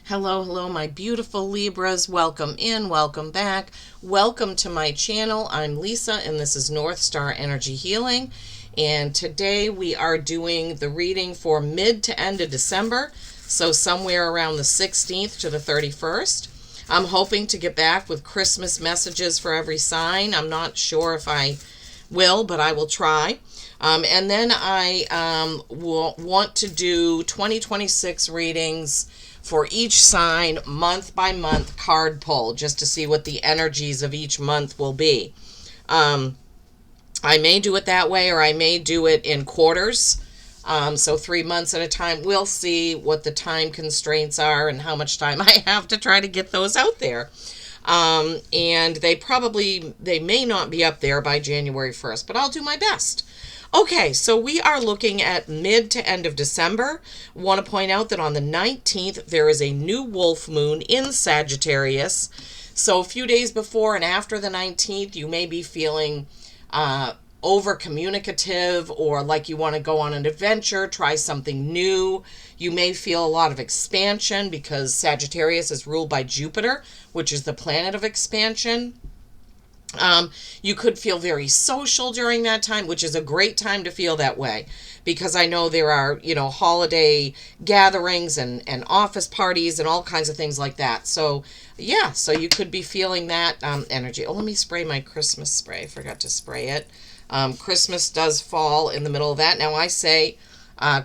Hello, hello, my beautiful Libras. Welcome in, welcome back. Welcome to my channel. I'm Lisa, and this is North Star Energy Healing. And today we are doing the reading for mid to end of December, so somewhere around the 16th to the 31st. I'm hoping to get back with Christmas messages for every sign. I'm not sure if I will, but I will try. And then I will want to do 2026 readings for each sign, month by month card pull, just to see what the energies of each month will be. I may do it that way, or I may do it in quarters. So 3 months at a time. We'll see what the time constraints are and how much time I have to try to get those out there. And they may not be up there by January 1st, but I'll do my best. Okay, so we are looking at mid to end of December. Want to point out that on the 19th, there is a new wolf moon in Sagittarius. So a few days before and after the 19th, you may be feeling over communicative, or like you want to go on an adventure, try something new. You may feel a lot of expansion because Sagittarius is ruled by Jupiter, which is the planet of expansion. You could feel very social during that time, which is a great time to feel that way, because I know there are, holiday gatherings and office parties and all kinds of things like that. So yeah, so you could be feeling that energy. Oh, let me spray my Christmas spray. I forgot to spray it. Christmas does fall in the middle of that. Now I say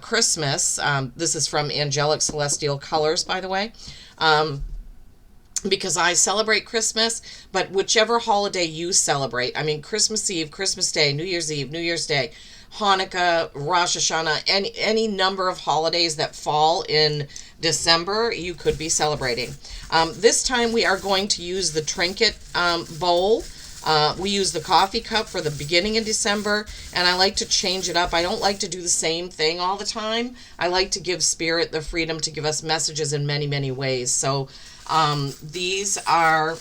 Christmas, this is from Angelic Celestial Colors, by the way, because I celebrate Christmas, but whichever holiday you celebrate, I mean, Christmas Eve, Christmas Day, New Year's Eve, New Year's Day, Hanukkah, Rosh Hashanah, any number of holidays that fall in December, you could be celebrating. This time we are going to use the trinket bowl. We use the coffee cup for the beginning of December, and I like to change it up. I don't like to do the same thing all the time. I like to give Spirit the freedom to give us messages in many, many ways. So these are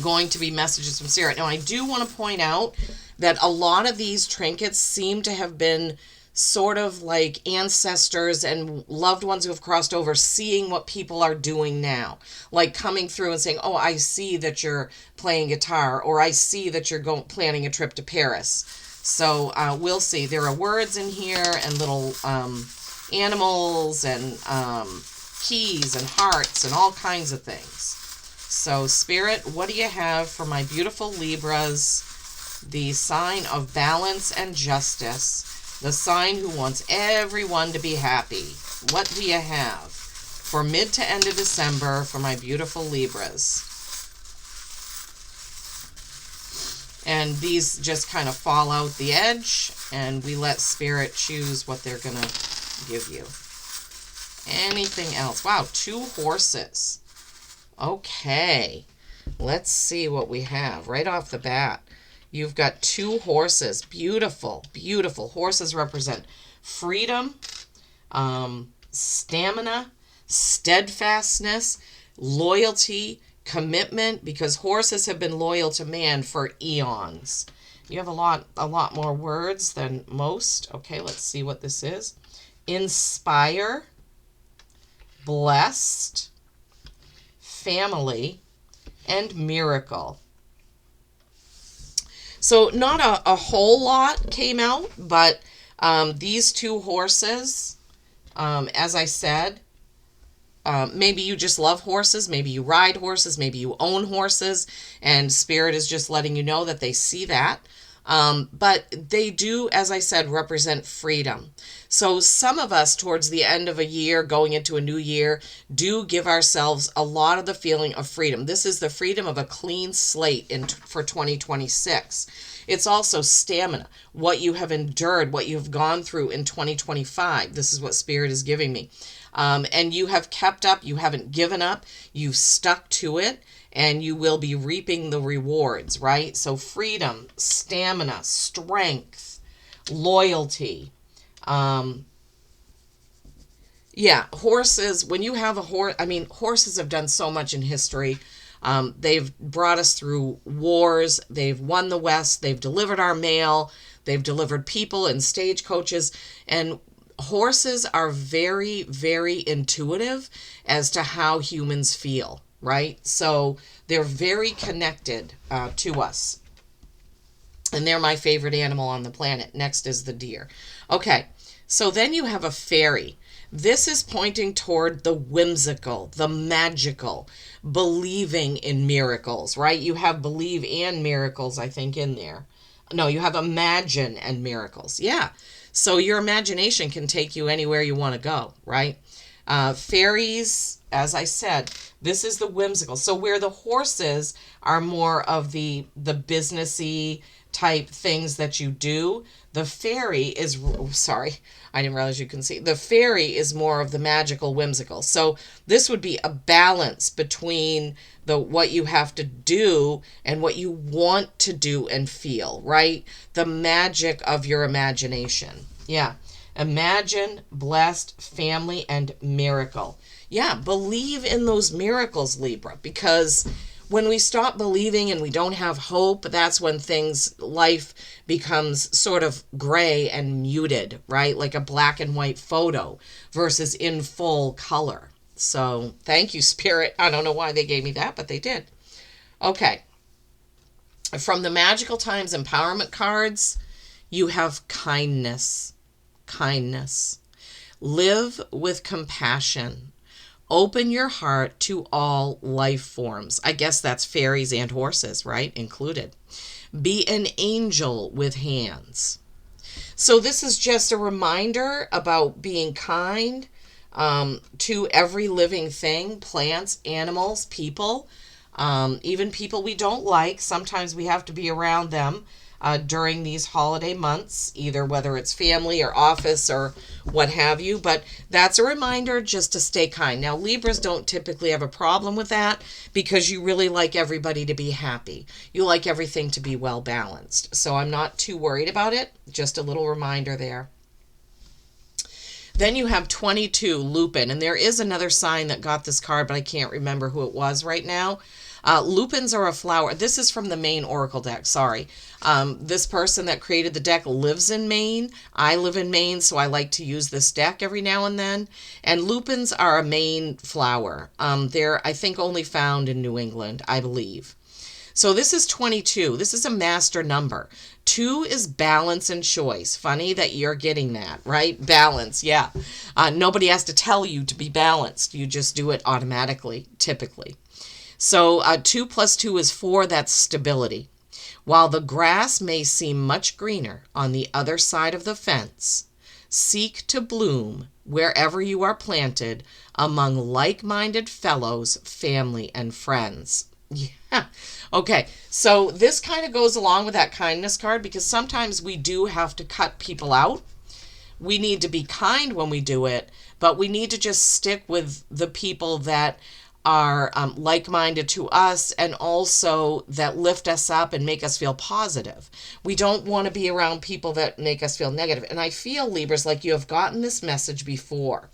going to be messages from Spirit. Now, I do want to point out that a lot of these trinkets seem to have been sort of like ancestors and loved ones who have crossed over, seeing what people are doing now, like coming through and saying, oh, I see that you're playing guitar, or I see that you're planning a trip to Paris. So we'll see. There are words in here and little animals and keys and hearts and all kinds of things. So Spirit, what do you have for my beautiful Libras, the sign of balance and justice, the sign who wants everyone to be happy? What do you have for mid to end of December for my beautiful Libras? And these just kind of fall out the edge, and we let Spirit choose what they're going to give you. Anything else? Wow, 2 horses. Okay, let's see what we have right off the bat. You've got 2 horses. Beautiful, beautiful. Horses represent freedom, stamina, steadfastness, loyalty, commitment, because horses have been loyal to man for eons. You have a lot more words than most. Okay, let's see what this is. Inspire, blessed, family, and miracle. So not a whole lot came out, but these 2 horses, as I said, maybe you just love horses, maybe you ride horses, maybe you own horses, and Spirit is just letting you know that they see that. But they do, as I said, represent freedom. So some of us towards the end of a year, going into a new year, do give ourselves a lot of the feeling of freedom. This is the freedom of a clean slate for 2026. It's also stamina, what you have endured, what you've gone through in 2025. This is what Spirit is giving me. And you have kept up, you haven't given up, you've stuck to it, and you will be reaping the rewards, right? So freedom, stamina, strength, loyalty. Yeah, horses, when you have a horse, I mean, horses have done so much in history. They've brought us through wars. They've won the West. They've delivered our mail. They've delivered people in stagecoaches. And Horses are very, very intuitive as to how humans feel, right? So they're very connected to us. And they're my favorite animal on the planet. Next is the deer. Okay, so then you have a fairy. This is pointing toward the whimsical, the magical, believing in miracles, right? You have believe and miracles, I think, in there. No, you have imagine and miracles. Yeah. So your imagination can take you anywhere you want to go, right? Fairies, as I said, this is the whimsical. So where the horses are more of the businessy type things that you do, the fairy is, sorry, I didn't realize you can see. The fairy is more of the magical, whimsical. So this would be a balance between what you have to do and what you want to do and feel, right? The magic of your imagination. Yeah. Imagine, blessed, family, and miracle. Yeah, believe in those miracles, Libra, because when we stop believing and we don't have hope, that's when life becomes sort of gray and muted, right? Like a black and white photo versus in full color. So thank you, Spirit. I don't know why they gave me that, but they did. Okay. From the Magical Times Empowerment cards, you have kindness. Kindness. Live with compassion. Open your heart to all life forms. I guess that's fairies and horses, right? Included. Be an angel with hands. So this is just a reminder about being kind to every living thing, plants, animals, people, even people we don't like. Sometimes we have to be around them during these holiday months, either whether it's family or office or what have you. But that's a reminder just to stay kind. Now, Libras don't typically have a problem with that because you really like everybody to be happy. You like everything to be well balanced. So I'm not too worried about it. Just a little reminder there. Then you have 22, Lupin. And there is another sign that got this card, but I can't remember who it was right now. Lupins are a flower. This is from the Maine Oracle deck, sorry. This person that created the deck lives in Maine. I live in Maine, so I like to use this deck every now and then. And lupins are a Maine flower. They're, I think, only found in New England, I believe. So this is 22. This is a master number. 2 is balance and choice. Funny that you're getting that, right? Balance, yeah. Nobody has to tell you to be balanced. You just do it automatically, typically. So 2 plus 2 is 4. That's stability. While the grass may seem much greener on the other side of the fence, seek to bloom wherever you are planted among like-minded fellows, family, and friends. Yeah. Okay. So this kind of goes along with that kindness card because sometimes we do have to cut people out. We need to be kind when we do it, but we need to just stick with the people that are like-minded to us and also that lift us up and make us feel positive. We don't want to be around people that make us feel negative. And I feel, Libras, like you have gotten this message before.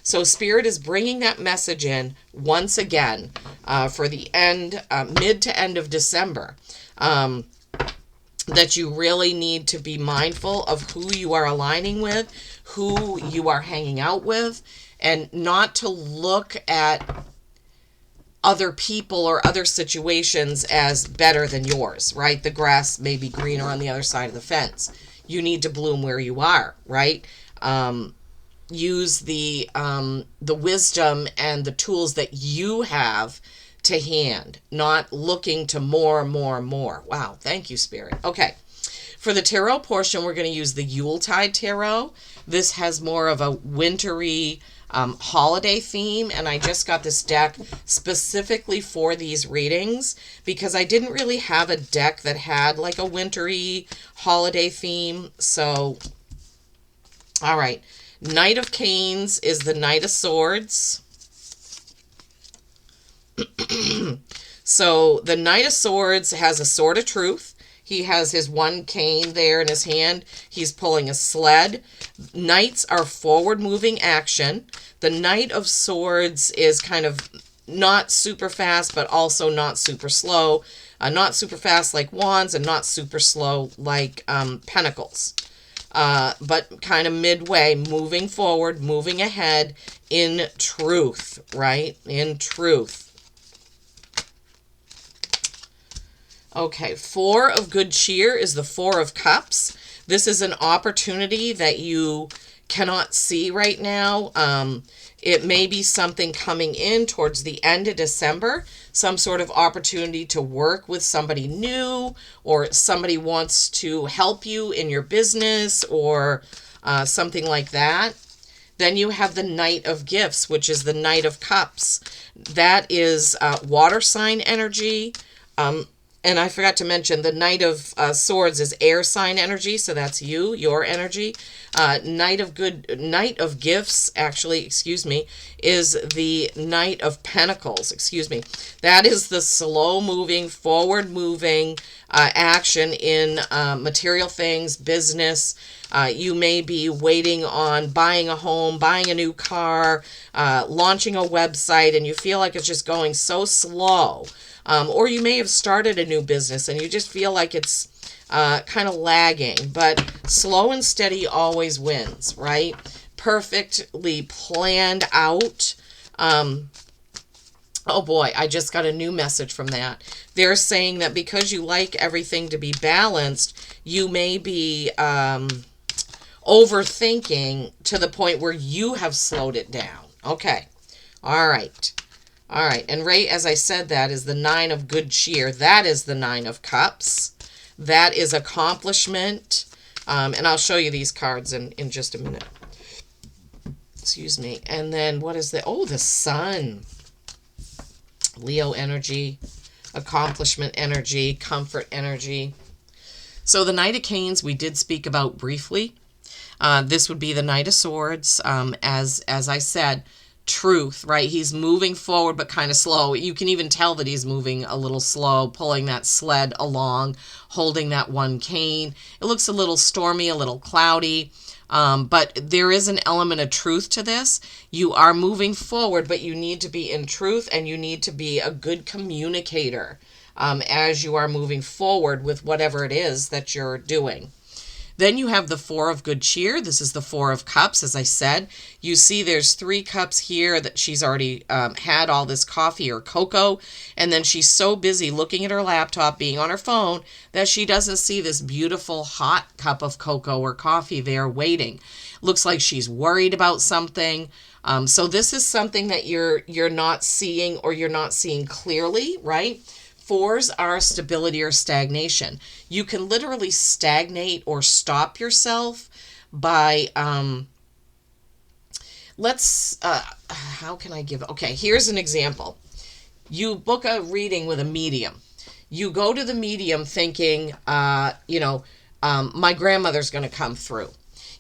So Spirit is bringing that message in once again for the end, mid to end of December, that you really need to be mindful of who you are aligning with, who you are hanging out with, and not to look at other people or other situations as better than yours, right? The grass may be greener on the other side of the fence. You need to bloom where you are, right? Use the wisdom and the tools that you have to hand, not looking to more. Wow, thank you, Spirit. Okay, for the tarot portion, we're going to use the Yuletide Tarot. This has more of a wintry holiday theme, and I just got this deck specifically for these readings because I didn't really have a deck that had like a wintry holiday theme. So, all right. Knight of Canes is the Knight of Swords. So the Knight of Swords has a sword of truth. He has his one cane there in his hand. He's pulling a sled. Knights are forward-moving action. The Knight of Swords is kind of not super fast, but also not super slow. Not super fast like wands and not super slow like pentacles. but kind of midway, moving forward, moving ahead in truth, right? In truth. Okay, Four of Good Cheer is the Four of Cups. This is an opportunity that you cannot see right now. It may be something coming in towards the end of December, some sort of opportunity to work with somebody new, or somebody wants to help you in your business, or something like that. Then you have the Knight of Gifts, which is the Knight of Cups. That is water sign energy. And I forgot to mention the Knight of Swords is air sign energy, so that's you, your energy. Knight of Gifts, actually, excuse me, is the Knight of Pentacles, excuse me. That is the slow-moving, forward-moving action in material things, business. You may be waiting on buying a home, buying a new car, launching a website, and you feel like it's just going so slow. Or you may have started a new business and you just feel like it's kind of lagging, but slow and steady always wins, right? Perfectly planned out. Oh boy, I just got a new message from that. They're saying that because you like everything to be balanced, you may be overthinking to the point where you have slowed it down. Okay. All right. All right, and right as I said, that is the Nine of Good Cheer. That is the Nine of Cups. That is accomplishment. And I'll show you these cards in just a minute. Excuse me. And then what is the... Oh, the Sun. Leo energy, accomplishment energy, comfort energy. So the Knight of Canes we did speak about briefly. This would be the Knight of Swords. As I said... Truth, right? He's moving forward, but kind of slow. You can even tell that he's moving a little slow, pulling that sled along, holding that one cane. It looks a little stormy, a little cloudy, but there is an element of truth to this. You are moving forward, but you need to be in truth, and you need to be a good communicator as you are moving forward with whatever it is that you're doing. Then you have the Four of Good Cheer. This is the Four of Cups, as I said. You see there's 3 cups here that she's already had all this coffee or cocoa, and then she's so busy looking at her laptop, being on her phone, that she doesn't see this beautiful hot cup of cocoa or coffee there waiting. Looks like she's worried about something. So this is something that you're not seeing, or you're not seeing clearly, right? Fours are stability or stagnation. You can literally stagnate or stop yourself by, how can I give, okay, here's an example. You book a reading with a medium. You go to the medium thinking, my grandmother's going to come through.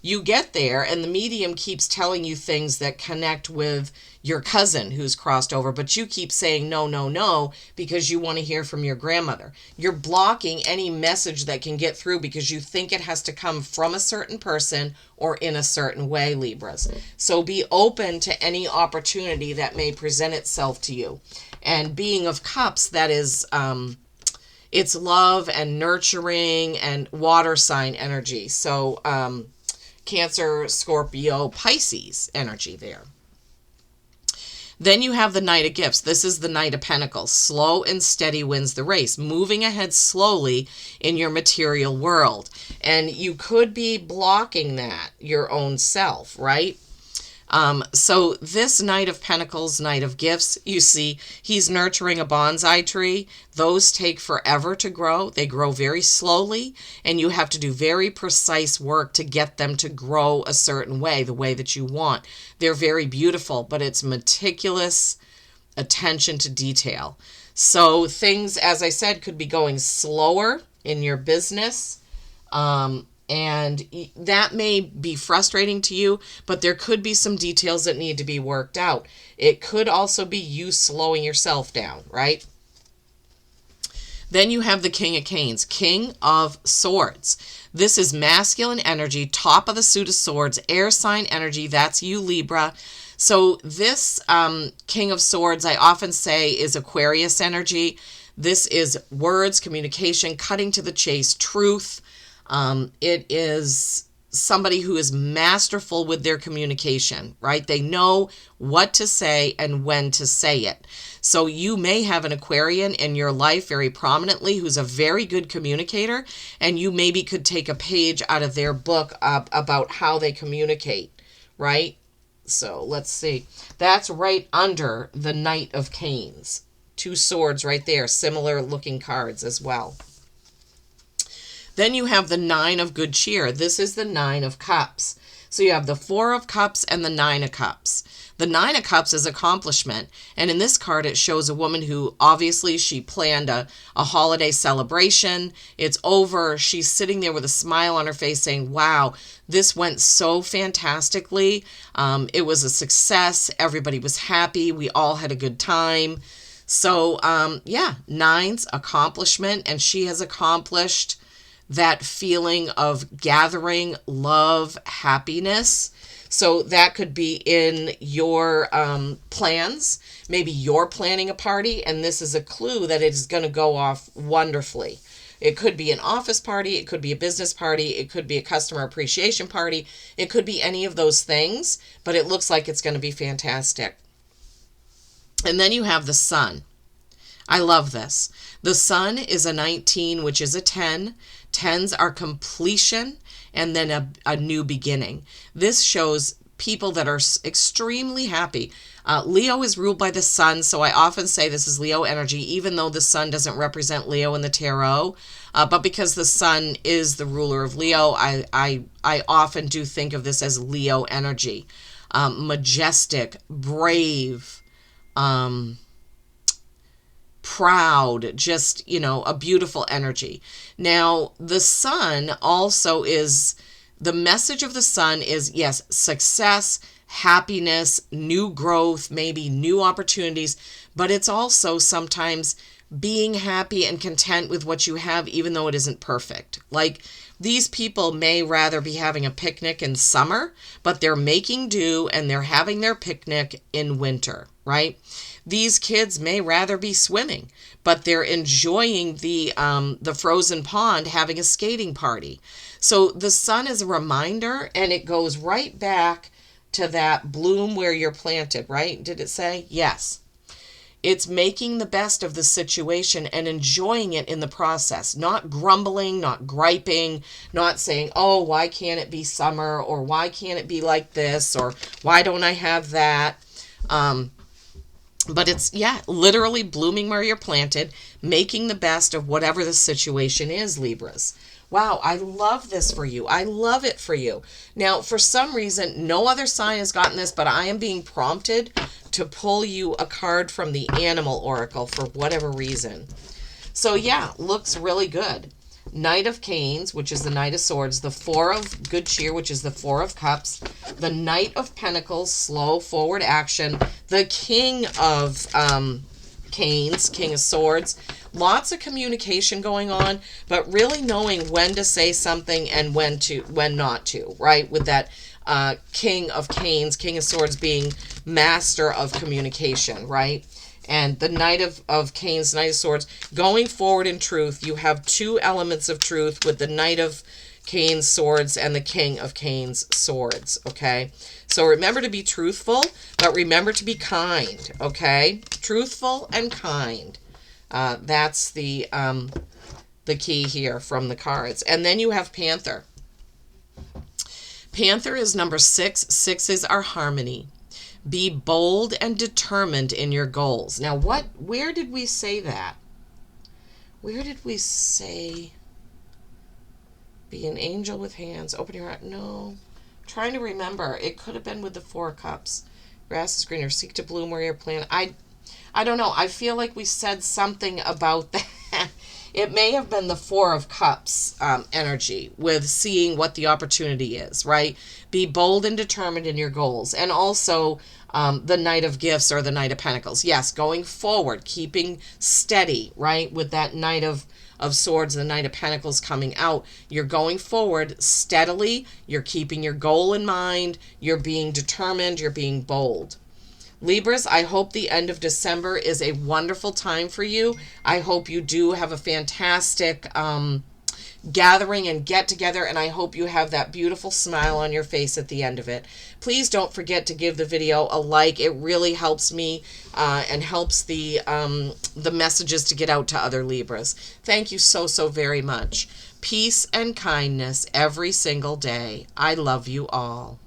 You get there and the medium keeps telling you things that connect with your cousin who's crossed over, but you keep saying no, no, no, because you want to hear from your grandmother. You're blocking any message that can get through because you think it has to come from a certain person or in a certain way, Libras. So be open to any opportunity that may present itself to you. And being of cups, that is, it's love and nurturing and water sign energy. So, Cancer, Scorpio, Pisces energy there. Then you have the Knight of Gifts. This is the Knight of Pentacles. Slow and steady wins the race. Moving ahead slowly in your material world. And you could be blocking that, your own self, right? So this Knight of Pentacles, Knight of Gifts, you see, he's nurturing a bonsai tree. Those take forever to grow. They grow very slowly, and you have to do very precise work to get them to grow a certain way, the way that you want. They're very beautiful, but it's meticulous attention to detail. So things, as I said, could be going slower in your business, and that may be frustrating to you, but there could be some details that need to be worked out. It could also be you slowing yourself down, right? Then you have the King of Canes, King of Swords. This is masculine energy, top of the suit of swords, air sign energy. That's you, Libra. So this King of Swords, I often say, is Aquarius energy. This is words, communication, cutting to the chase, truth. It is somebody who is masterful with their communication, right? They know what to say and when to say it. So you may have an Aquarian in your life very prominently who's a very good communicator, and you maybe could take a page out of their book about how they communicate, right? So let's see. That's right under the Knight of Canes. 2 swords right there, similar looking cards as well. Then you have the 9 of Good Cheer. This is the 9 of Cups. So you have the 4 of Cups and the 9 of Cups. The 9 of Cups is accomplishment. And in this card, it shows a woman who obviously she planned a holiday celebration. It's over. She's sitting there with a smile on her face saying, wow, this went so fantastically. It was a success. Everybody was happy. We all had a good time. So, yeah, 9's accomplishment. And she has accomplished that feeling of gathering love, happiness. So that could be in your plans. Maybe you're planning a party, and this is a clue that it is going to go off wonderfully. It could be an office party. It could be a business party. It could be a customer appreciation party. It could be any of those things, but it looks like it's going to be fantastic. And then you have the Sun. I love this. The Sun is a 19, which is a 10. 10s are completion and then a new beginning. This shows people that are extremely happy. Leo is ruled by the Sun, so I often say this is Leo energy, even though the Sun doesn't represent Leo in the tarot. But because the Sun is the ruler of Leo, I often do think of this as Leo energy. Majestic, brave, proud, just, a beautiful energy. Now, the Sun also is, the message of the Sun is, yes, success, happiness, new growth, maybe new opportunities, but it's also sometimes being happy and content with what you have, even though it isn't perfect. Like, these people may rather be having a picnic in summer, but they're making do and they're having their picnic in winter, right? These kids may rather be swimming, but they're enjoying the frozen pond, having a skating party. So the Sun is a reminder, and it goes right back to that bloom where you're planted, right? Did it say? Yes. It's making the best of the situation and enjoying it in the process, not grumbling, not griping, not saying, oh, why can't it be summer, or why can't it be like this, or why don't I have that? But it's, yeah, literally blooming where you're planted, making the best of whatever the situation is, Libras. Wow, I love this for you. I love it for you. Now, for some reason, no other sign has gotten this, but I am being prompted to pull you a card from the Animal Oracle for whatever reason. So, yeah, looks really good. Knight of Canes, which is the Knight of Swords, the 4 of Good Cheer, which is the 4 of Cups, the Knight of Pentacles, slow forward action, the King of Canes, King of Swords, lots of communication going on, but really knowing when to say something and when not to, right? With that King of Canes, King of Swords being master of communication, right? And the Knight of Canes, Knight of Swords, going forward in truth. You have 2 elements of truth with the Knight of Canes Swords and the King of Canes Swords, okay? So remember to be truthful, but remember to be kind, okay? Truthful and kind. That's the key here from the cards. And then you have Panther. Panther is number 6. 6 is our harmony. Be bold and determined in your goals. Now, where did we say that? Where did we say be an angel with hands? Open your heart. No. I'm trying to remember. It could have been with the 4 cups. Grass is greener. Seek to bloom where you're planted. I don't know. I feel like we said something about that. It may have been the 4 of Cups energy with seeing what the opportunity is, right? Be bold and determined in your goals. And also the Knight of Gifts or the Knight of Pentacles. Yes, going forward, keeping steady, right? With that Knight of Swords and the Knight of Pentacles coming out. You're going forward steadily. You're keeping your goal in mind. You're being determined. You're being bold. Libras, I hope the end of December is a wonderful time for you. I hope you do have a fantastic gathering and get together, and I hope you have that beautiful smile on your face at the end of it. Please don't forget to give the video a like. It really helps me and helps the messages to get out to other Libras. Thank you so, so very much. Peace and kindness every single day. I love you all.